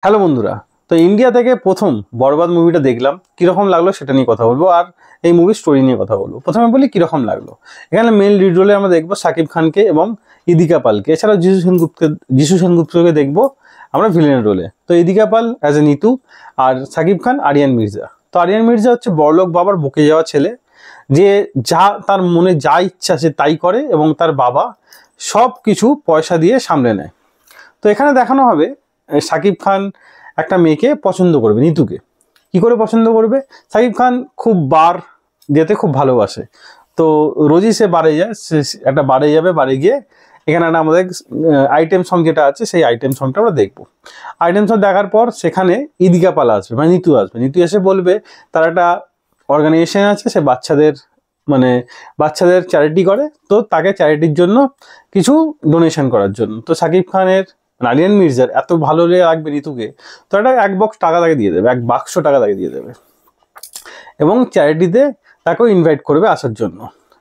Hello বন্ধুরা, তো India থেকে প্রথম বরবাদ মুভিটা দেখলাম, কিরকম লাগলো সেটা নিয়ে কথা বলবো আর এই মুভির স্টোরি নিয়ে কথা বলবো। প্রথমে বলি কিরকম লাগলো। এখানে মেন লিড রোলে আমরা দেখবো শাকিব খানকে এবং ইদিকা পালকে, এছাড়াও যিশু সেনগুপ্তকে দেখবো আমরা ভিলেনের রোলে। তো ইদিকা পাল অ্যাজ এ নিতু আর শাকিব খান আরিয়ান মির্জা। তো আরিয়ান মির্জা হচ্ছে বড়লোক বাবার বকে যাওয়া ছেলে, যে যা তার মনে যা ইচ্ছা সে তাই করে এবং তার বাবা সব কিছু পয়সা দিয়ে সামলে নেয়। তো এখানে দেখানো হবে শাকিব খান একটা মেয়েকে পছন্দ করবে, নিতুকে। কি করে পছন্দ করবে? শাকিব খান খুব বার যেতে খুব ভালোবাসে, তো রোজই সে বারে যায়, সে একটা বারে যাবে, বারে গিয়ে এখানে একটা আমাদের আইটেম সং যেটা আছে সেই আইটেম সংটা আমরা দেখবো। আইটেম সং দেখার পর সেখানে ইদিকা পালা আসবে, মানে নিতু আসবে। নিতু এসে বলবে তার একটা অর্গানাইজেশন আছে, সে বাচ্চাদের চ্যারিটি করে, তো তাকে চ্যারিটির জন্য কিছু ডোনেশন করার জন্য। তো শাকিব খানের আরিয়ান মির্জার এত ভালো লাগবে নিতুকে, তো একটা এক বক্স টাকা তাকে দিয়ে দেবে, এক বাক্স টাকা তাকে দিয়ে দেবে এবং চ্যারিটিতে তাকেও ইনভাইট করবে আসার জন্য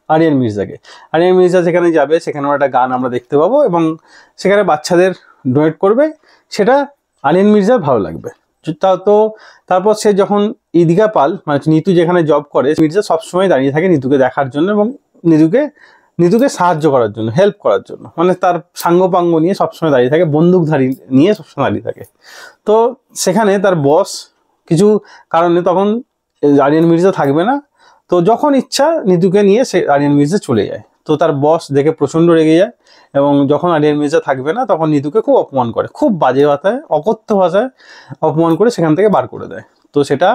আরিয়ান মির্জাকে। আরিয়ান মির্জা যেখানে যাবে সেখানেও একটা গান আমরা দেখতে পাবো এবং সেখানে বাচ্চাদের ডোনেট করবে, সেটা আরিয়ান মির্জার ভালো লাগবে। তো তারপর সে যখন ইদিকা পাল মানে নিতু যেখানে জব করে, মির্জা সবসময় দাঁড়িয়ে থাকে নিতুকে দেখার জন্য এবং নিতুকে সাহায্য করার জন্য, হেল্প করার জন্য, মানে তার সাঙ্গপাঙ্গ নিয়ে সবসময় দাঁড়িয়ে থাকে, বন্দুকধারী নিয়ে সবসময় দাঁড়িয়ে থাকে। তো সেখানে তার বস কিছু কারণে তখন আরিয়ান মির্জা থাকবে না, তো যখন ইচ্ছা নিতুকে নিয়ে সে আরিয়ান মির্জা চলে যায়। তো তার বস দেখে প্রচণ্ড রেগে যায় এবং যখন আরিয়ান মির্জা থাকবে না তখন নিতুকে খুব অপমান করে, খুব বাজে ভাষায়, অকথ্য ভাষায় অপমান করে সেখান থেকে বার করে দেয়। তো সেটা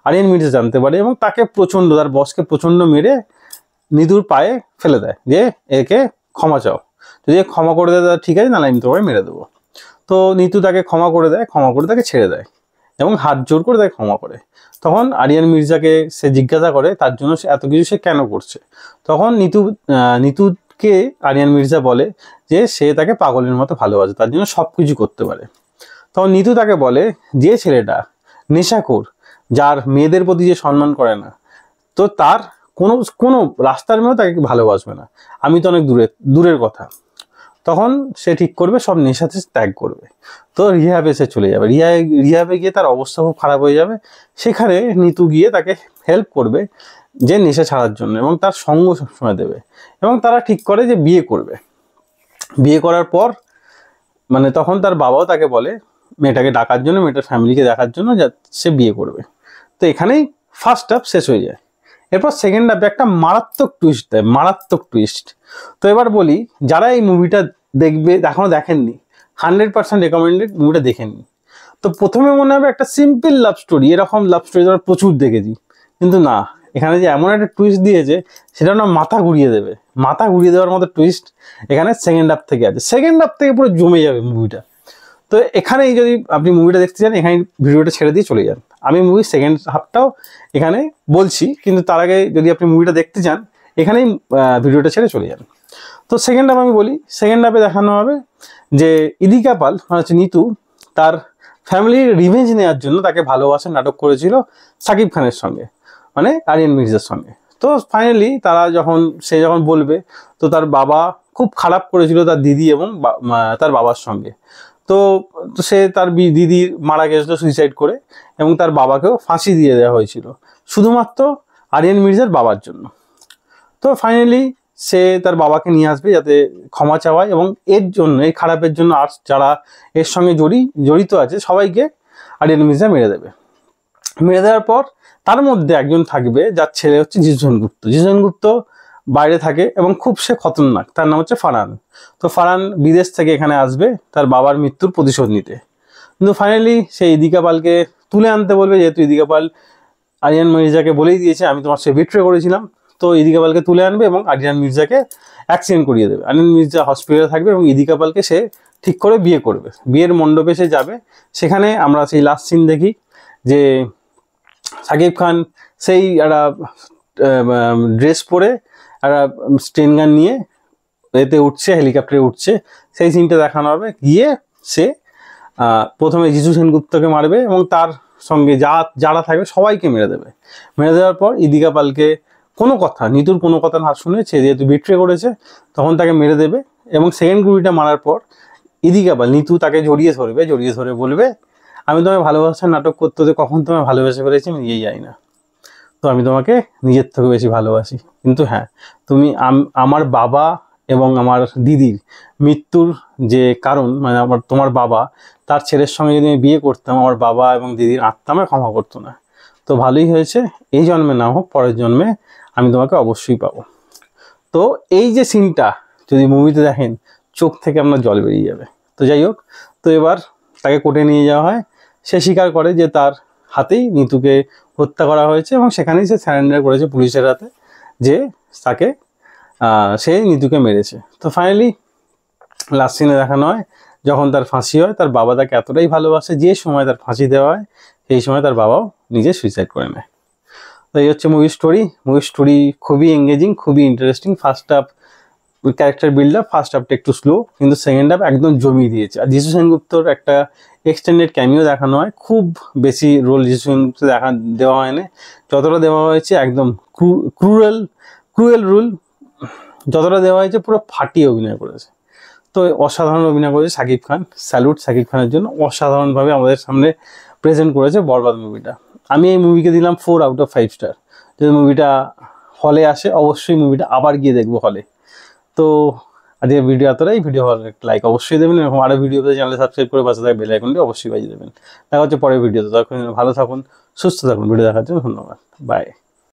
আরিয়ান মির্জা জানতে পারে এবং তাকে তার বসকে প্রচণ্ড মেরে নিতুর পায়ে ফেলে দেয়, যে একে ক্ষমা চাও, যদি ক্ষমা করে দেয় ঠিক আছে, নাহলে আমি তোমাকে মেরে দেবো। তো নিতু তাকে ক্ষমা করে দেয়, ক্ষমা করে তাকে ছেড়ে দেয় এবং হাত জোর করে তাকে ক্ষমা করে। তখন আরিয়ান মির্জাকে সে জিজ্ঞাসা করে তার জন্য সে এত কিছু সে কেন করছে। তখন নিতুকে আরিয়ান মির্জা বলে যে সে তাকে পাগলের মতো ভালোবাসে, তার জন্য সব কিছু করতে পারে। তখন নিতু তাকে বলে যে ছেলেটা নেশাখোর, যার মেয়েদের প্রতি যে সম্মান করে না, তো তার কোনো রাস্তার মেয়েও তাকে ভালোবাসবে না, আমি তো অনেক দূরের কথা। তখন সে ঠিক করবে সব নেশাতে ত্যাগ করবে, তো রিহাবে সে চলে যাবে। রিহাবে গিয়ে তার অবস্থা খুব খারাপ হয়ে যাবে। সেখানে নিতু গিয়ে তাকে হেল্প করবে যে নেশা ছাড়ার জন্য এবং তার সঙ্গ সবসময় দেবে এবং তারা ঠিক করে যে বিয়ে করবে। বিয়ে করার পর মানে তখন তার বাবাও তাকে বলে মেয়েটাকে ডাকার জন্য, মেয়েটার ফ্যামিলিকে দেখার জন্য, যা সে বিয়ে করবে। তো এখানেই ফার্স্ট হাফ শেষ হয়ে যায়। এরপর সেকেন্ড হাফে একটা মারাত্মক টুইস্ট দেয়, মারাত্মক টুইস্ট। তো এবার বলি, যারা এই মুভিটা দেখবে, এখনো দেখেননি, 100% রেকমেন্ডেড, মুভিটা দেখেননি। তো প্রথমে মনে হবে একটা সিম্পল লাভ স্টোরি, এরকম লাভ স্টোরি আমরা প্রচুর দেখেছি, কিন্তু না, এখানে যে এমন একটা টুইস্ট দিয়েছে সেটা না মাথা ঘুরিয়ে দেবে, মাথা ঘুরিয়ে দেওয়ার মতো টুইস্ট এখানে সেকেন্ড হাফ থেকে আছে। সেকেন্ড হাফ থেকে পুরো জমে যাবে মুভিটা। তো এখানেই যদি আপনি মুভিটা দেখতে চান, এখানে ভিডিওটা ছেড়ে দিয়ে চলে যান। আমি মুভির সেকেন্ড হাফটাও এখানে বলছি, কিন্তু তার আগে যদি আপনি মুভিটা দেখতে চান এখানেই ভিডিওটা ছেড়ে চলে যান। তো সেকেন্ড হাফ আমি বলি, সেকেন্ড হাফে দেখানো হবে যে ইদিকা পাল মানে হচ্ছে নিতু, তার ফ্যামিলির রিভেঞ্জ নেওয়ার জন্য তাকে ভালোবাসার নাটক করেছিল শাকিব খানের সঙ্গে, মানে আরিয়ান মির্জার সঙ্গে। তো ফাইনালি সে যখন বলবে, তো তার বাবা খুব খারাপ করেছিল তার দিদি এবং তার বাবার সঙ্গে। তো সে তার দিদি মারা গেছিল সুইসাইড করে এবং তার বাবাকেও ফাঁসি দিয়ে দেওয়া হয়েছিল শুধুমাত্র আরিয়ান মির্জার বাবার জন্য। তো ফাইনালি সে তার বাবাকে নিয়ে আসবে যাতে ক্ষমা চাওয়ায় এবং এর জন্য, এই খারাপের জন্য আর যারা এর সঙ্গে জড়িত আছে সবাইকে আরিয়ান মির্জা মেরে দেবে। মেরে দেওয়ার পর তার মধ্যে একজন থাকবে যার ছেলে হচ্ছে যিশু সেনগুপ্ত বাইরে থাকে এবং খুব সে খতরনাক, তার নাম হচ্ছে ফারহান। তো ফারহান বিদেশ থেকে এখানে আসবে তার বাবার মৃত্যুর প্রতিশোধ নিতে। কিন্তু ফাইনালি সে ইদিকা পালকে তুলে আনতে বলবে, যেহেতু ইদিকা পাল আরিয়ান মির্জাকে বলেই দিয়েছে আমি তোমার সে বিট্রে করেছিলাম। তো ইদিকা পালকে তুলে আনবে এবং আরিয়ান মির্জাকে অ্যাক্সিডেন্ট করিয়ে দেবে। আরিয়ান মির্জা হসপিটালে থাকবে এবং ইদিকা পালকে সে ঠিক করে বিয়ে করবে। বিয়ের মণ্ডপে সে যাবে, সেখানে আমরা সেই লাস্ট সিন দেখি যে শাকিব খান সেই একটা ড্রেস পরে একটা স্টেন গান নিয়ে এতে উঠছে, হেলিকপ্টারে উঠছে, সেই সিনটা দেখানো হবে। গিয়ে সে প্রথমে যিশু সেনগুপ্তকে মারবে এবং তার সঙ্গে যারা থাকবে সবাইকে মেরে দেবে। মেরে দেওয়ার পর ইদিকা পালকে নিতুর কোনো কথা না শুনে, সে যেহেতু বিট্রে করেছে, তখন তাকে মেরে দেবে এবং সেকেন্ড গুলিটা মারার পর ইদিকা পাল নিতু তাকে জড়িয়ে ধরে বলবে আমি তোমায় ভালোবাসার নাটক করতে হতে কখন তোমায় ভালোবেসে ফেলেছি আমি নিজেই জানি না। তো আমি তোমাকে নিজের থেকে বেশি ভালোবাসি। কিন্তু হ্যাঁ, তুমি আমার বাবা এবং আমার দিদির মৃত্যুর যে কারণ, মানে তোমার বাবা তার ছেলের সঙ্গে যদি আমি বিয়ে করতাম, আমার বাবা এবং দিদির আত্মা আমায় ক্ষমা করতো না। তো ভালোই হয়েছে, এই জন্মে না হোক পরের জন্মে আমি তোমাকে অবশ্যই পাবো। তো এই যে সিনটা যদি মুভিতে দেখেন, চোখ থেকে আপনার জল বেরিয়ে যাবে। তো যাই হোক, তো এবার তাকে কোর্টে নিয়ে যাওয়া হয়। সে স্বীকার করে যে তার হাতেই নিতুকে হত্যা করা হয়েছে এবং সেখানেই সে স্যারেন্ডার করেছে পুলিশের হাতে যে তাকে সে নিতুকে মেরেছে। তো ফাইনালি লাস্ট সিনে দেখানো হয় যখন তার ফাঁসি হয়, তার বাবা তাকে এতটাই ভালোবাসে, যে সময় তার ফাঁসি দেওয়া হয় সেই সময় তার বাবাও নিজে সুইসাইড করে নেয়। তো এই হচ্ছে মুভি স্টোরি। মুভি স্টোরি খুবই এঙ্গেজিং, খুবই interesting. First half character build up, first হাফটা একটু স্লো, কিন্তু সেকেন্ড হাফ একদম জমিয়ে দিয়েছে। আর যিশু সেনগুপ্তর একটা এক্সটেন্ডেড ক্যামিও দেখানো হয়, খুব বেশি রোল যিশু সেনগুপ্ত দেওয়া হয় না, যতটা দেওয়া হয়েছে একদম ক্রুয়েল রুল যতটা দেওয়া হয়েছে পুরো ফাটিয়ে অভিনয় করেছে। তো অসাধারণ অভিনয় করেছে শাকিব খান, স্যালুট শাকিব খানের জন্য। অসাধারণভাবে আমাদের সামনে প্রেজেন্ট করেছে বরবাদ মুভিটা। আমি এই মুভিকে দিলাম 4/5 স্টার। যদি মুভিটা হলে আসে অবশ্যই মুভিটা আবার গিয়ে দেখবো হলে। তো আজকে ভিডিও এতটাই। ভিডিও ভালো একটা লাইক অবশ্যই দেবেন, এরকম আরও ভিডিও পেতে চ্যানেলে সাবস্ক্রাইব করে পাশে থাকা বেল আইকনটি অবশ্যই বাজিয়ে দেবেন। দেখা হচ্ছে পরের ভিডিওতে। তখন ভালো থাকুন, সুস্থ থাকুন। ভিডিও দেখার জন্য ধন্যবাদ। বাই।